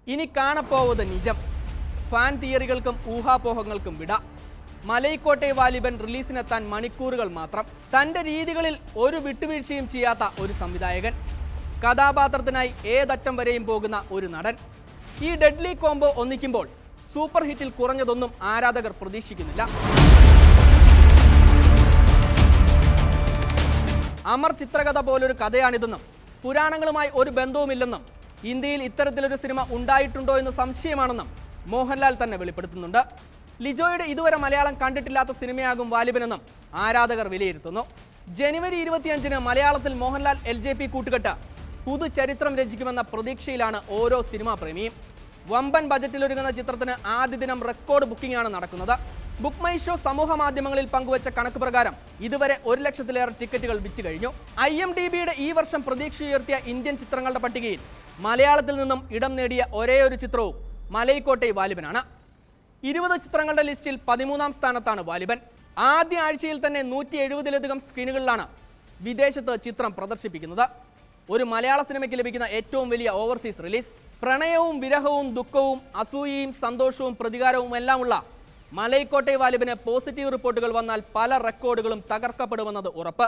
ഇനി കാണപ്പോവത് നിജം. ഫാൻ തിയറികൾക്കും ഊഹാപോഹങ്ങൾക്കും വിട. മലൈക്കോട്ടെ വാലിബൻ റിലീസിനെത്താൻ മണിക്കൂറുകൾ മാത്രം. തൻ്റെ രീതികളിൽ ഒരു വിട്ടുവീഴ്ചയും ചെയ്യാത്ത ഒരു സംവിധായകൻ, കഥാപാത്രത്തിനായി ഏതറ്റം വരെയും പോകുന്ന ഒരു നടൻ. ഈ ഡെഡ്ലി കോംബോ ഒന്നിക്കുമ്പോൾ സൂപ്പർ ഹിറ്റിൽ കുറഞ്ഞതൊന്നും ആരാധകർ പ്രതീക്ഷിക്കുന്നില്ല. അമർ ചിത്രകഥ പോലൊരു കഥയാണിതെന്നും പുരാണങ്ങളുമായി ഒരു ബന്ധവുമില്ലെന്നും ഇന്ത്യയിൽ ഇത്തരത്തിലൊരു സിനിമ ഉണ്ടായിട്ടുണ്ടോ എന്ന് സംശയമാണെന്നും മോഹൻലാൽ തന്നെ വെളിപ്പെടുത്തുന്നുണ്ട്. ലിജോയുടെ ഇതുവരെ മലയാളം കണ്ടിട്ടില്ലാത്ത സിനിമയാകും വാലിബനെന്നും ആരാധകർ വിലയിരുത്തുന്നു. ജനുവരി 25-ന് മലയാളത്തിൽ മോഹൻലാൽ LJP കൂട്ടുകെട്ട് പുതുചരിത്രം രചിക്കുമെന്ന പ്രതീക്ഷയിലാണ് ഓരോ സിനിമാ പ്രേമിയും. വമ്പൻ ബജറ്റിലൊരുങ്ങുന്ന ചിത്രത്തിന് ആദ്യ ദിനം റെക്കോർഡ് ബുക്കിംഗ് ആണ് നടക്കുന്നത്. ബുക്ക് മൈ ഷോ സമൂഹ മാധ്യമങ്ങളിൽ പങ്കുവച്ച കണക്ക് പ്രകാരം ഇതുവരെ 1 ലക്ഷത്തിലേറെ ടിക്കറ്റുകൾ വിറ്റ് കഴിഞ്ഞു. IMDbയുടെ ഈ വർഷം പ്രതീക്ഷയുയർത്തിയ ഇന്ത്യൻ ചിത്രങ്ങളുടെ പട്ടികയിൽ മലയാളത്തിൽ നിന്നും ഇടം നേടിയ ഒരേയൊരു ചിത്രവും മലൈക്കോട്ടെ വാലിബനാണ്. 20 ചിത്രങ്ങളുടെ ലിസ്റ്റിൽ 13ാം സ്ഥാനത്താണ് വാലിബൻ. ആദ്യ ആഴ്ചയിൽ തന്നെ 170-ലധികം സ്ക്രീനുകളിലാണ് വിദേശത്ത് ചിത്രം പ്രദർശിപ്പിക്കുന്നത്. ഒരു മലയാള സിനിമയ്ക്ക് ലഭിക്കുന്ന ഏറ്റവും വലിയ ഓവർസീസ് റിലീസ്. പ്രണയവും വിരഹവും ദുഃഖവും അസൂയയും സന്തോഷവും പ്രതികാരവും എല്ലാമുള്ള മലൈക്കോട്ടെ വാലിബന് പോസിറ്റീവ് റിപ്പോർട്ടുകൾ വന്നാൽ പല റെക്കോർഡുകളും തകർക്കപ്പെടുമെന്നത് ഉറപ്പ്.